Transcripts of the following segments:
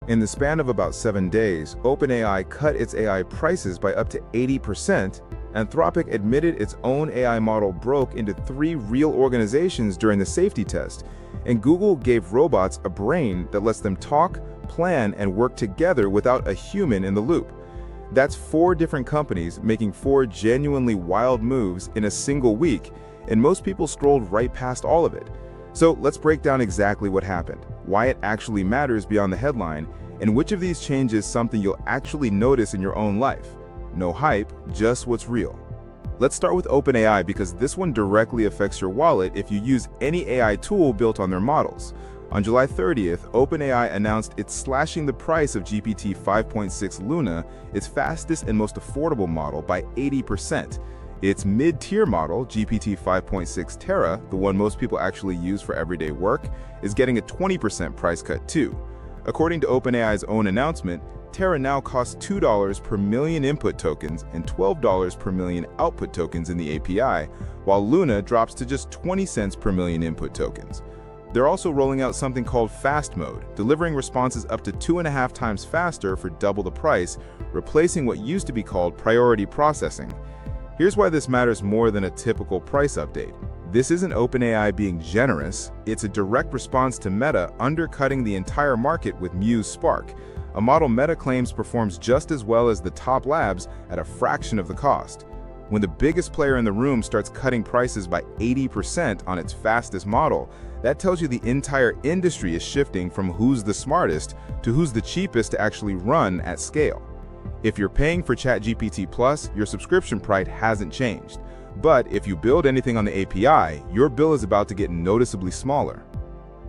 In the span of about 7 days, OpenAI cut its AI prices by up to 80%. Anthropic admitted its own AI model broke into 3 real organizations during the safety test, and Google gave robots a brain that lets them talk, plan, and work together without a human in the loop. That's 4 different companies making 4 genuinely wild moves in a single week, and most people scrolled right past all of it. So let's break down exactly what happened, why it actually matters beyond the headline, and which of these changes is something you'll actually notice in your own life. No hype, just what's real. Let's start with OpenAI because this one directly affects your wallet if you use any AI tool built on their models. On July 30th, OpenAI announced it's slashing the price of GPT 5.6 Luna, its fastest and most affordable model, by 80%. Its mid-tier model, GPT 5.6 Terra, the one most people actually use for everyday work, is getting a 20% price cut too. According to OpenAI's own announcement, Terra now costs $2 per million input tokens and $12 per million output tokens in the API, while Luna drops to just 20 cents per million input tokens. They're also rolling out something called Fast Mode, delivering responses up to 2.5 times faster for double the price, replacing what used to be called priority processing. Here's why this matters more than a typical price update. This isn't OpenAI being generous, it's a direct response to Meta undercutting the entire market with Muse Spark, a model Meta claims performs just as well as the top labs at a fraction of the cost. When the biggest player in the room starts cutting prices by 80% on its fastest model, that tells you the entire industry is shifting from who's the smartest to who's the cheapest to actually run at scale. If you're paying for ChatGPT Plus, your subscription price hasn't changed. But if you build anything on the API, your bill is about to get noticeably smaller.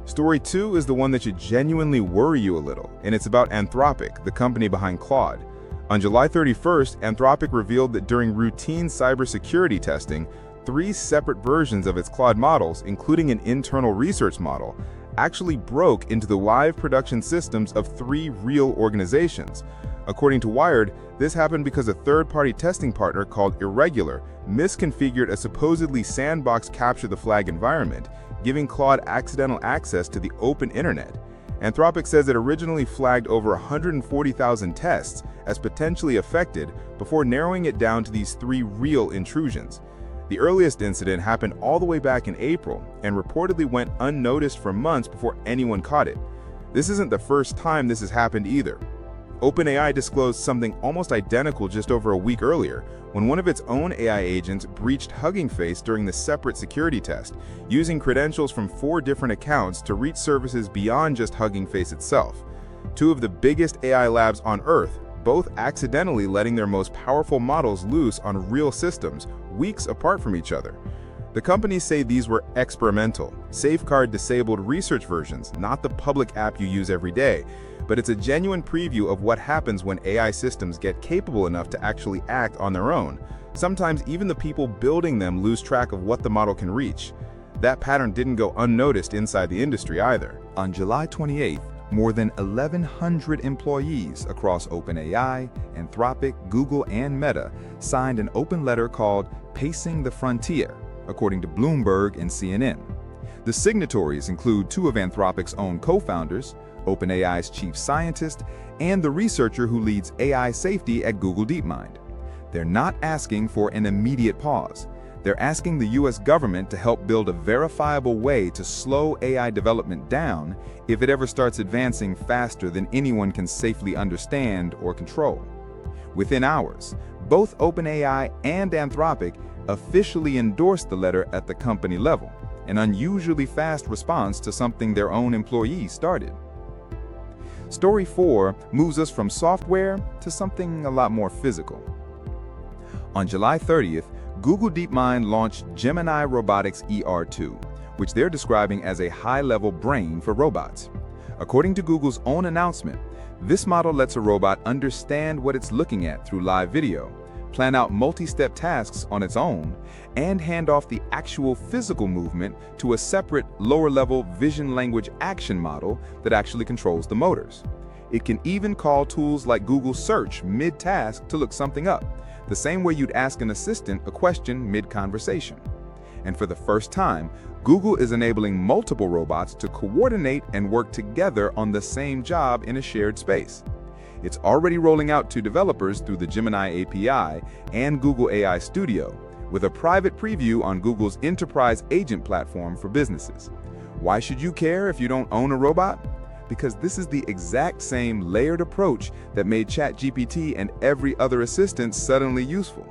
Story 2 is the one that should genuinely worry you a little, and it's about Anthropic, the company behind Claude. On July 31st, Anthropic revealed that during routine cybersecurity testing, 3 separate versions of its Claude models, including an internal research model, actually broke into the live production systems of 3 real organizations. According to Wired, this happened because a third-party testing partner called Irregular misconfigured a supposedly sandbox capture-the-flag environment, giving Claude accidental access to the open internet. Anthropic says it originally flagged over 140,000 tests as potentially affected before narrowing it down to these 3 real intrusions. The earliest incident happened all the way back in April and reportedly went unnoticed for months before anyone caught it. This isn't the first time this has happened either. OpenAI disclosed something almost identical just over a week earlier when one of its own AI agents breached Hugging Face during the separate security test, using credentials from 4 different accounts to reach services beyond just Hugging Face itself. 2 of the biggest AI labs on Earth, both accidentally letting their most powerful models loose on real systems, weeks apart from each other. The companies say these were experimental, safeguard-disabled research versions, not the public app you use every day, but it's a genuine preview of what happens when AI systems get capable enough to actually act on their own. Sometimes even the people building them lose track of what the model can reach. That pattern didn't go unnoticed inside the industry either. On July 28th, more than 1,100 employees across OpenAI, Anthropic, Google, and Meta signed an open letter called Pacing the Frontier, according to Bloomberg and CNN. The signatories include 2 of Anthropic's own co-founders, OpenAI's chief scientist, and the researcher who leads AI safety at Google DeepMind. They're not asking for an immediate pause. They're asking the US government to help build a verifiable way to slow AI development down if it ever starts advancing faster than anyone can safely understand or control. Within hours, both OpenAI and Anthropic officially endorsed the letter at the company level, an unusually fast response to something their own employees started. Story 4 moves us from software to something a lot more physical. On July 30th, Google DeepMind launched Gemini Robotics ER2, which they're describing as a high-level brain for robots. According to Google's own announcement, this model lets a robot understand what it's looking at through live video, plan out multi-step tasks on its own, and hand off the actual physical movement to a separate, lower-level vision language action model that actually controls the motors. It can even call tools like Google Search mid-task to look something up, the same way you'd ask an assistant a question mid-conversation. And for the first time, Google is enabling multiple robots to coordinate and work together on the same job in a shared space. It's already rolling out to developers through the Gemini API and Google AI Studio, with a private preview on Google's Enterprise Agent platform for businesses. Why should you care if you don't own a robot? Because this is the exact same layered approach that made ChatGPT and every other assistant suddenly useful,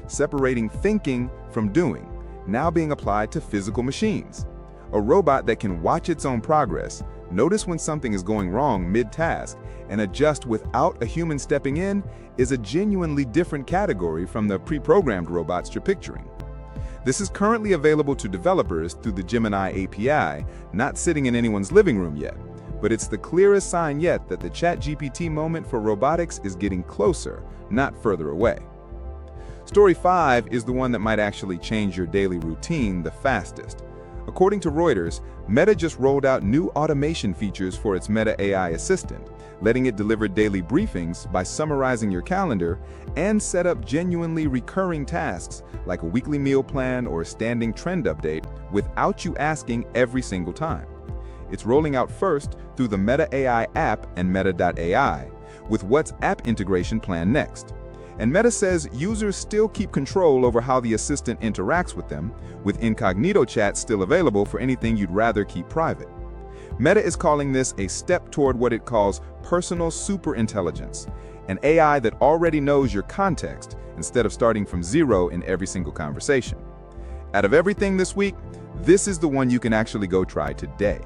separating thinking from doing, now being applied to physical machines. A robot that can watch its own progress, notice when something is going wrong mid-task, and adjust without a human stepping in is a genuinely different category from the pre-programmed robots you're picturing. This is currently available to developers through the Gemini API, not sitting in anyone's living room yet. But it's the clearest sign yet that the ChatGPT moment for robotics is getting closer, not further away. Story 5 is the one that might actually change your daily routine the fastest. According to Reuters, Meta just rolled out new automation features for its Meta AI assistant, letting it deliver daily briefings by summarizing your calendar and set up genuinely recurring tasks like a weekly meal plan or a standing trend update without you asking every single time. It's rolling out first through the Meta AI app and Meta.ai, with WhatsApp integration planned next. And Meta says users still keep control over how the assistant interacts with them, with incognito chat still available for anything you'd rather keep private. Meta is calling this a step toward what it calls personal superintelligence, an AI that already knows your context instead of starting from zero in every single conversation. Out of everything this week, this is the one you can actually go try today.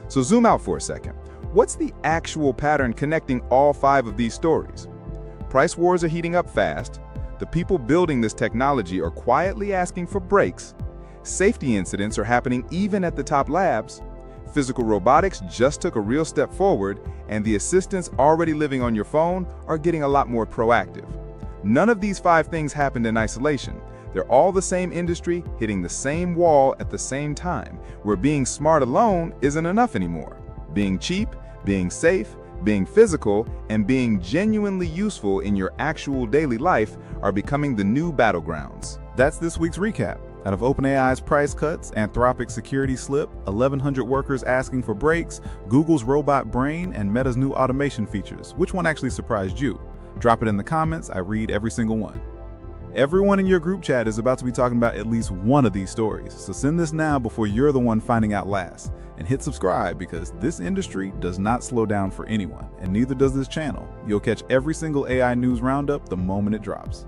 So zoom out for a second. What's the actual pattern connecting all 5 of these stories? Price wars are heating up fast. The people building this technology are quietly asking for breaks. Safety incidents are happening even at the top labs. Physical robotics just took a real step forward, and the assistants already living on your phone are getting a lot more proactive. None of these 5 things happened in isolation. They're all the same industry, hitting the same wall at the same time, where being smart alone isn't enough anymore. Being cheap, being safe, being physical, and being genuinely useful in your actual daily life are becoming the new battlegrounds. That's this week's recap. Out of OpenAI's price cuts, Anthropic's security slip, 1,100 workers asking for breaks, Google's robot brain, and Meta's new automation features, which one actually surprised you? Drop it in the comments. I read every single one. Everyone in your group chat is about to be talking about at least one of these stories, so send this now before you're the one finding out last. And hit subscribe, because this industry does not slow down for anyone, and neither does this channel. You'll catch every single AI news roundup the moment it drops.